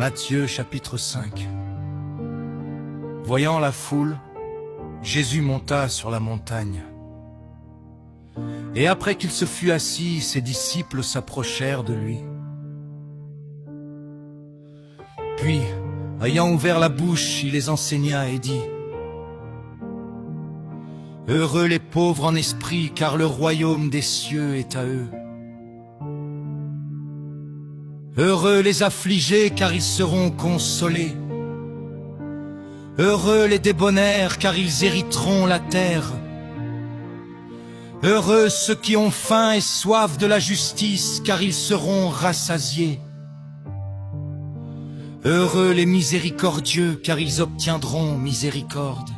Matthieu chapitre 5. Voyant la foule, Jésus monta sur la montagne. Et après qu'il se fut assis, ses disciples s'approchèrent de lui. Puis, ayant ouvert la bouche, il les enseigna et dit: Heureux les pauvres en esprit, car le royaume des cieux est à eux. Heureux les affligés, car ils seront consolés. Heureux les débonnaires, car ils hériteront la terre. Heureux ceux qui ont faim et soif de la justice, car ils seront rassasiés. Heureux les miséricordieux, car ils obtiendront miséricorde.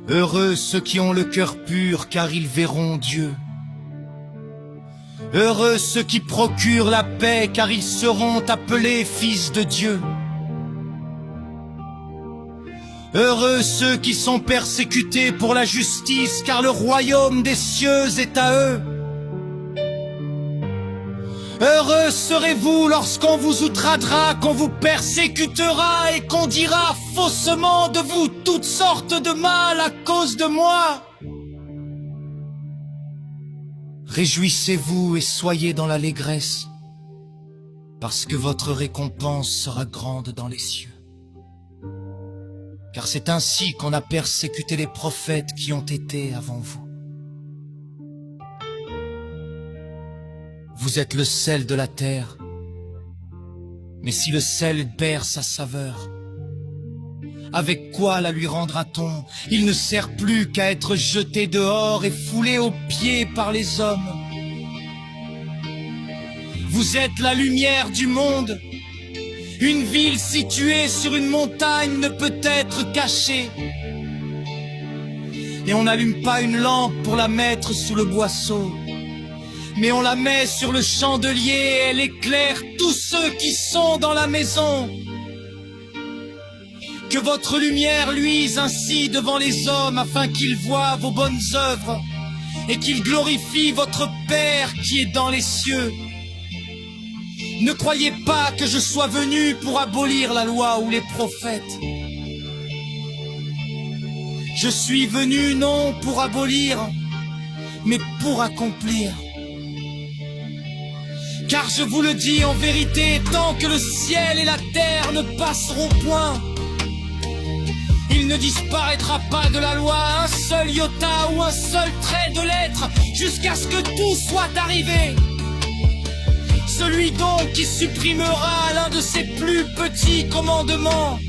Heureux ceux qui ont le cœur pur, car ils verront Dieu. Heureux ceux qui procurent la paix, car ils seront appelés fils de Dieu. Heureux ceux qui sont persécutés pour la justice, car le royaume des cieux est à eux. Heureux serez-vous lorsqu'on vous outradera, qu'on vous persécutera et qu'on dira faussement de vous toutes sortes de mal à cause de moi. Réjouissez-vous et soyez dans l'allégresse, parce que votre récompense sera grande dans les cieux. Car c'est ainsi qu'on a persécuté les prophètes qui ont été avant vous. Vous êtes le sel de la terre, mais si le sel perd sa saveur, avec quoi la lui rendra-t-on? Il ne sert plus qu'à être jeté dehors et foulé aux pieds par les hommes. Vous êtes la lumière du monde. Une ville située sur une montagne ne peut être cachée. Et on n'allume pas une lampe pour la mettre sous le boisseau, mais on la met sur le chandelier et elle éclaire tous ceux qui sont dans la maison. Que votre lumière luise ainsi devant les hommes, afin qu'ils voient vos bonnes œuvres et qu'ils glorifient votre Père qui est dans les cieux. Ne croyez pas que je sois venu pour abolir la loi ou les prophètes. Je suis venu non pour abolir, mais pour accomplir. Car je vous le dis en vérité, tant que le ciel et la terre ne passeront point, il ne disparaîtra pas de la loi un seul iota ou un seul trait de lettre, jusqu'à ce que tout soit arrivé. Celui donc qui supprimera l'un de ses plus petits commandements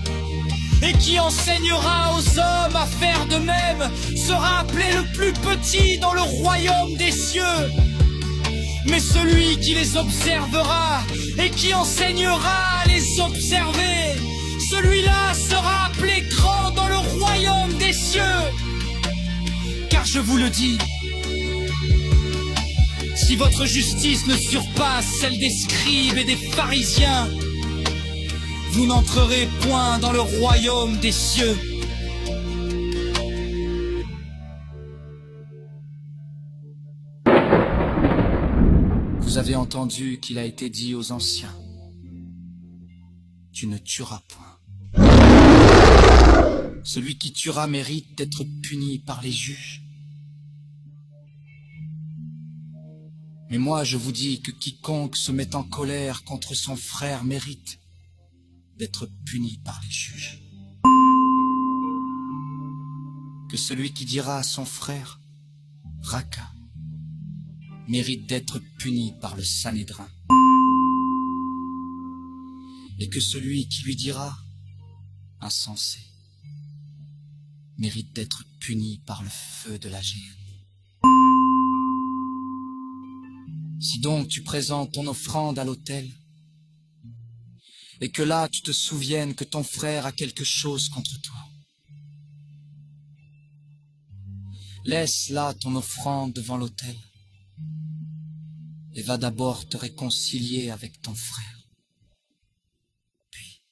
et qui enseignera aux hommes à faire de même sera appelé le plus petit dans le royaume des cieux. Mais celui qui les observera et qui enseignera à les observer, celui-là sera appelé grand dans le royaume des cieux. Car je vous le dis, si votre justice ne surpasse celle des scribes et des pharisiens, vous n'entrerez point dans le royaume des cieux. Vous avez entendu qu'il a été dit aux anciens: tu ne tueras point. Celui qui tuera mérite d'être puni par les juges. Mais moi je vous dis que quiconque se met en colère contre son frère mérite d'être puni par les juges. Que celui qui dira à son frère Raka mérite d'être puni par le Sanhédrin. Et que celui qui lui dira insensé mérite d'être puni par le feu de la géhenne. Si donc tu présentes ton offrande à l'autel, et que là tu te souviennes que ton frère a quelque chose contre toi, laisse là ton offrande devant l'autel, et va d'abord te réconcilier avec ton frère. Puis,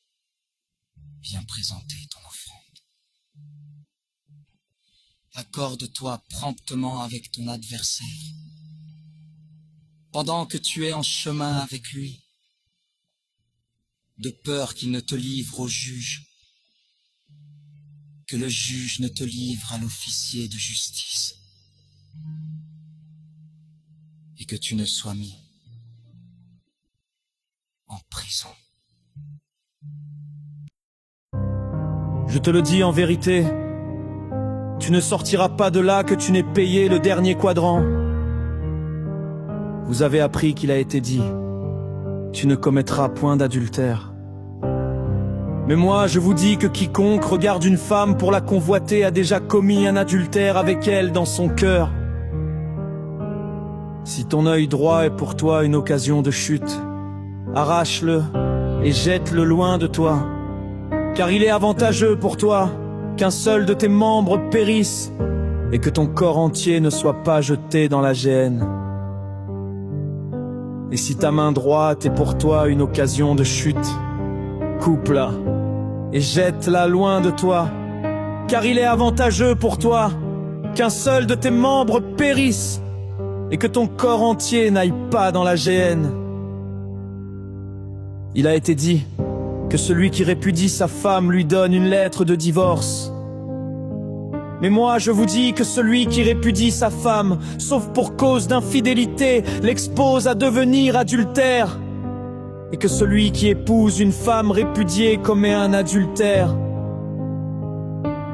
viens présenter ton offrande. Accorde-toi promptement avec ton adversaire, pendant que tu es en chemin avec lui, de peur qu'il ne te livre au juge, que le juge ne te livre à l'officier de justice, et que tu ne sois mis en prison. Je te le dis en vérité, tu ne sortiras pas de là que tu n'aies payé le dernier quadrant. Vous avez appris qu'il a été dit, tu ne commettras point d'adultère. Mais moi, je vous dis que quiconque regarde une femme pour la convoiter a déjà commis un adultère avec elle dans son cœur. Si ton œil droit est pour toi une occasion de chute, arrache-le et jette-le loin de toi. Car il est avantageux pour toi qu'un seul de tes membres périsse et que ton corps entier ne soit pas jeté dans la géhenne. Et si ta main droite est pour toi une occasion de chute, coupe-la et jette-la loin de toi. Car il est avantageux pour toi qu'un seul de tes membres périsse et que ton corps entier n'aille pas dans la géhenne. Il a été dit que celui qui répudie sa femme lui donne une lettre de divorce. Mais moi je vous dis que celui qui répudie sa femme, sauf pour cause d'infidélité, l'expose à devenir adultère, et que celui qui épouse une femme répudiée commet un adultère.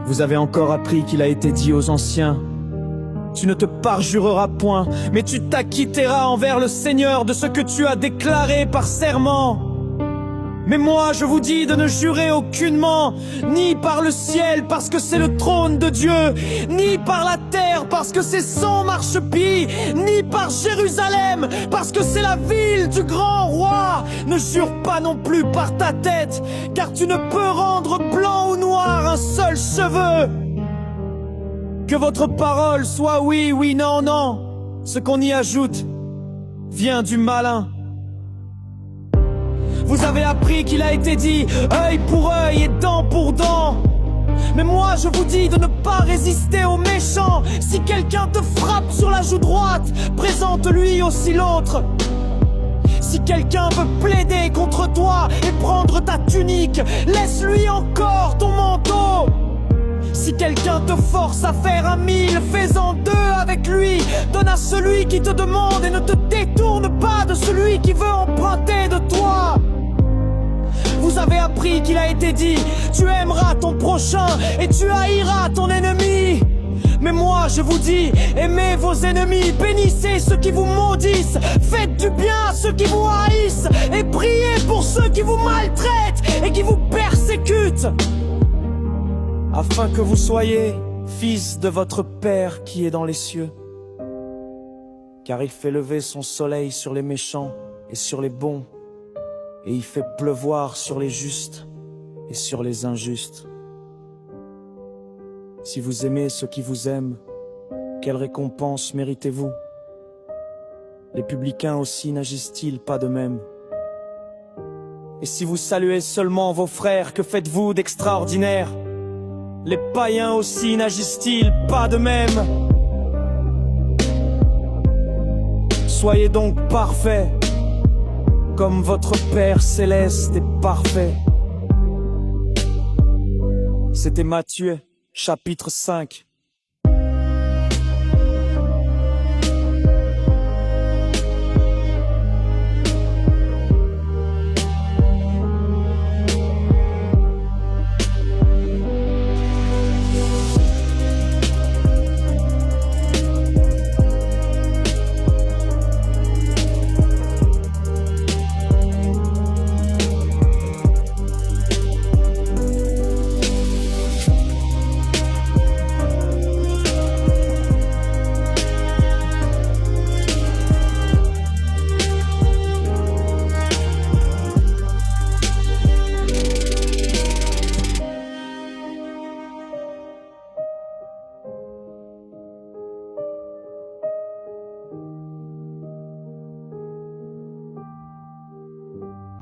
Vous avez encore appris qu'il a été dit aux anciens, tu ne te parjureras point, mais tu t'acquitteras envers le Seigneur de ce que tu as déclaré par serment. Mais moi, je vous dis de ne jurer aucunement, ni par le ciel, parce que c'est le trône de Dieu, ni par la terre, parce que c'est son marchepied, ni par Jérusalem, parce que c'est la ville du grand roi. Ne jure pas non plus par ta tête, car tu ne peux rendre blanc ou noir un seul cheveu. Que votre parole soit oui, oui, non, non. Ce qu'on y ajoute vient du malin. Vous avez appris qu'il a été dit œil pour œil et dent pour dent. Mais moi je vous dis de ne pas résister aux méchants. Si quelqu'un te frappe sur la joue droite, présente-lui aussi l'autre. Si quelqu'un veut plaider contre toi et prendre ta tunique, laisse-lui encore ton manteau. Si quelqu'un te force à faire 1000, fais-en 2 avec lui. Donne à celui qui te demande et ne te détourne pas de celui qui veut emprunter de toi. Vous avez appris qu'il a été dit, tu aimeras ton prochain et tu haïras ton ennemi. Mais moi je vous dis, aimez vos ennemis, bénissez ceux qui vous maudissent, faites du bien à ceux qui vous haïssent, et priez pour ceux qui vous maltraitent et qui vous persécutent, afin que vous soyez fils de votre Père qui est dans les cieux. Car il fait lever son soleil sur les méchants et sur les bons, et il fait pleuvoir sur les justes et sur les injustes. Si vous aimez ceux qui vous aiment, quelle récompense méritez-vous? Les publicains aussi n'agissent-ils pas de même? Et si vous saluez seulement vos frères, que faites-vous d'extraordinaire? Les païens aussi n'agissent-ils pas de même? Soyez donc parfaits, comme votre Père céleste est parfait. C'était Matthieu, chapitre 5.